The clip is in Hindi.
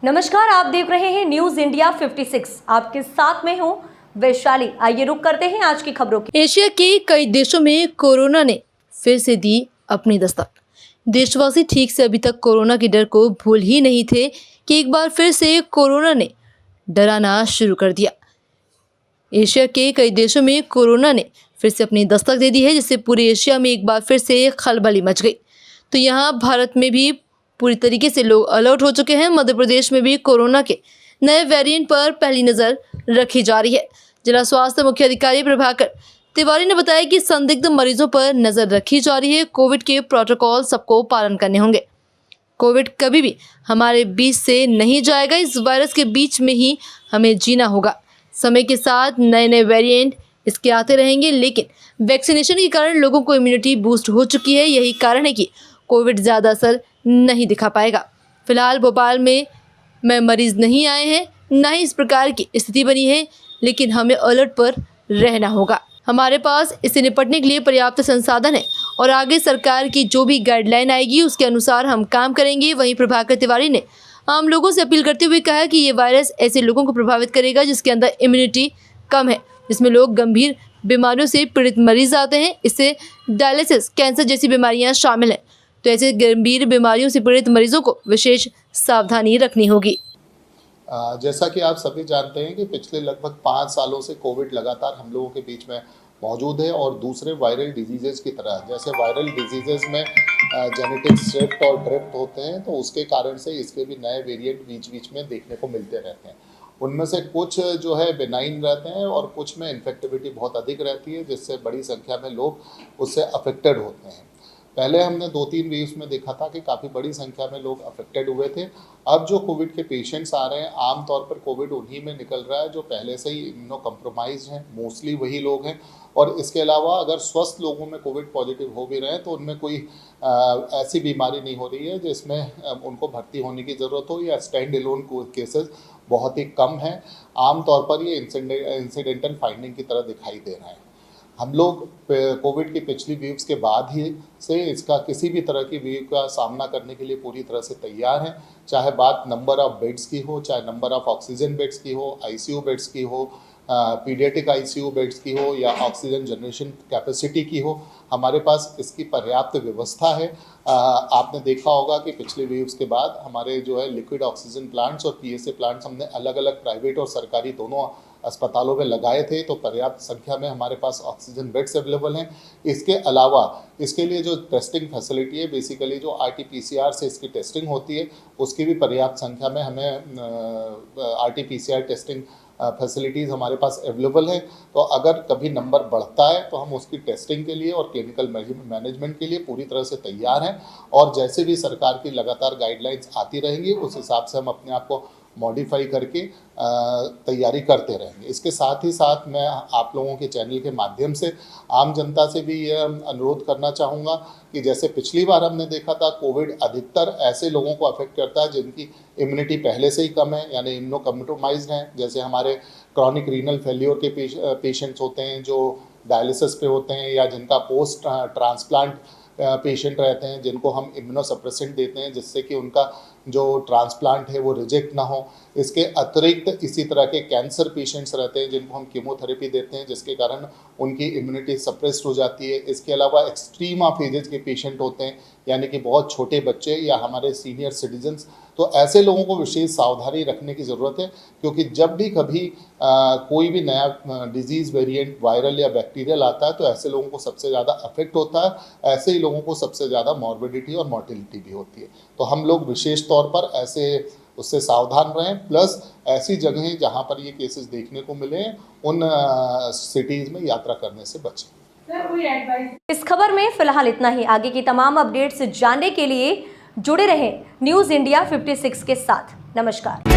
नमस्कार, आप देख रहे हैं न्यूज इंडिया 56। आपके साथ में हूं वैशाली। आइए रुक करते हैं आज की खबरों की। एशिया के कई देशों में कोरोना ने फिर से दी अपनी दस्तक। देशवासी ठीक से अभी तक कोरोना के डर को भूल ही नहीं थे कि एक बार फिर से कोरोना ने डराना शुरू कर दिया। एशिया के कई देशों में कोरोना ने फिर से अपनी दस्तक दे दी है, जिससे पूरे एशिया में एक बार फिर से खलबली मच गई। तो यहाँ भारत में भी पूरी तरीके से लोग अलर्ट हो चुके हैं। मध्य प्रदेश में भी कोरोना के नए वेरिएंट पर पहली नज़र रखी जा रही है। जिला स्वास्थ्य मुख्य अधिकारी प्रभाकर तिवारी ने बताया कि संदिग्ध मरीजों पर नज़र रखी जा रही है। कोविड के प्रोटोकॉल सबको पालन करने होंगे। कोविड कभी भी हमारे बीच से नहीं जाएगा। इस वायरस के बीच में ही हमें जीना होगा। समय के साथ नए नए वेरिएंट इसके आते रहेंगे, लेकिन वैक्सीनेशन के कारण लोगों को इम्यूनिटी बूस्ट हो चुकी है। यही कारण है कि कोविड ज़्यादा असर नहीं दिखा पाएगा। फिलहाल भोपाल में मरीज नहीं आए हैं, ना ही इस प्रकार की स्थिति बनी है, लेकिन हमें अलर्ट पर रहना होगा। हमारे पास इससे निपटने के लिए पर्याप्त संसाधन है और आगे सरकार की जो भी गाइडलाइन आएगी उसके अनुसार हम काम करेंगे। वहीं प्रभाकर तिवारी ने आम लोगों से अपील करते हुए कहा कि ये वायरस ऐसे लोगों को प्रभावित करेगा जिसके अंदर इम्यूनिटी कम है, जिसमें लोग गंभीर बीमारियों से पीड़ित मरीज आते हैं। इससे डायलिसिस, कैंसर जैसी बीमारियां शामिल हैं। तो ऐसे गंभीर बीमारियों से पीड़ित मरीजों को विशेष सावधानी रखनी होगी। जैसा कि आप सभी जानते हैं कि पिछले लगभग 5 सालों से कोविड लगातार हम लोगों के बीच में मौजूद है और दूसरे वायरल डिजीजेस की तरह, जैसे वायरल डिजीजेस में जेनेटिक शिफ्ट और ड्रिफ्ट होते हैं, तो उसके कारण से इसके भी नए वेरिएंट बीच बीच में देखने को मिलते रहते हैं। उनमें से कुछ जो है बेनाइन रहते हैं और कुछ में इन्फेक्टिविटी बहुत अधिक रहती है, जिससे बड़ी संख्या में लोग उससे अफेक्टेड होते हैं। पहले हमने 2-3 वेव्स में देखा था कि काफ़ी बड़ी संख्या में लोग अफेक्टेड हुए थे। अब जो कोविड के पेशेंट्स आ रहे हैं, आमतौर पर कोविड उन्हीं में निकल रहा है जो पहले से ही इम्यूनो कम्प्रोमाइज्ड हैं, मोस्टली वही लोग हैं। और इसके अलावा अगर स्वस्थ लोगों में कोविड पॉजिटिव हो भी रहे हैं तो उनमें कोई ऐसी बीमारी नहीं हो रही है जिसमें उनको भर्ती होने की ज़रूरत हो, या स्टैंड एलोन केसेस बहुत ही कम हैं। आमतौर पर ये इंसिडेंटल फाइंडिंग की तरह दिखाई दे रहा है। हम लोग कोविड की पिछली वेव्स के बाद ही से इसका किसी भी तरह की वेव का सामना करने के लिए पूरी तरह से तैयार हैं। चाहे बात नंबर ऑफ़ बेड्स की हो, चाहे नंबर ऑफ़ ऑक्सीजन बेड्स की हो, आईसीयू बेड्स की हो, पीडियाट्रिक आईसीयू बेड्स की हो, या ऑक्सीजन जनरेशन कैपेसिटी की हो, हमारे पास इसकी पर्याप्त व्यवस्था है। आपने देखा होगा कि पिछले वेव्स के बाद हमारे जो है लिक्विड ऑक्सीजन प्लांट्स और पीएसए प्लांट्स हमने अलग अलग प्राइवेट और सरकारी दोनों अस्पतालों में लगाए थे, तो पर्याप्त संख्या में हमारे पास ऑक्सीजन बेड्स अवेलेबल हैं। इसके अलावा इसके लिए जो टेस्टिंग फैसिलिटी है, बेसिकली जो RT-PCR से इसकी टेस्टिंग होती है, उसकी भी पर्याप्त संख्या में हमें RT-PCR टेस्टिंग फैसिलिटीज़ हमारे पास अवेलेबल है। तो अगर कभी नंबर बढ़ता है तो हम उसकी टेस्टिंग के लिए और क्लिनिकल मैनेजमेंट के लिए पूरी तरह से तैयार हैं। और जैसे भी सरकार की लगातार गाइडलाइंस आती रहेंगी, उस हिसाब से हम अपने आप को मॉडिफाई करके तैयारी करते रहेंगे। इसके साथ ही साथ मैं आप लोगों के चैनल के माध्यम से आम जनता से भी यह अनुरोध करना चाहूँगा कि जैसे पिछली बार हमने देखा था, कोविड अधिकतर ऐसे लोगों को अफेक्ट करता है जिनकी इम्यूनिटी पहले से ही कम है, यानी इम्यूनो कम्प्रोमाइज्ड हैं। जैसे हमारे क्रॉनिक रीनल फेल्योर के पेशेंट्स होते हैं जो डायलिसिस पे होते हैं, या जिनका पोस्ट ट्रांसप्लांट पेशेंट रहते हैं, जिनको हम इम्यूनोसप्रेसेंट देते हैं जिससे कि उनका जो ट्रांसप्लांट है वो रिजेक्ट ना हो। इसके अतिरिक्त इसी तरह के कैंसर पेशेंट्स रहते हैं जिनको हम कीमोथेरेपी देते हैं, जिसके कारण उनकी इम्यूनिटी सप्रेस्ड हो जाती है। इसके अलावा एक्सट्रीम ऑफ एजेस के पेशेंट होते हैं, यानी कि बहुत छोटे बच्चे या हमारे सीनियर सिटीजन्स। तो ऐसे लोगों को विशेष सावधानी रखने की ज़रूरत है, क्योंकि जब भी कभी कोई भी नया डिजीज़ वेरिएंट वायरल या बैक्टीरियल आता है तो ऐसे लोगों को सबसे ज़्यादा अफेक्ट होता है। ऐसे ही लोगों को सबसे ज़्यादा मॉर्बिडिटी और मोर्टिलिटी भी होती है। तो हम लोग विशेष तौर पर ऐसे उससे सावधान रहें, प्लस ऐसी जगहें जहाँ पर ये केसेस देखने को मिले उन सिटीज़ में यात्रा करने से बचें। इस खबर में फिलहाल इतना ही। आगे की तमाम अपडेट्स जानने के लिए जुड़े रहें न्यूज इंडिया 56 के साथ। नमस्कार।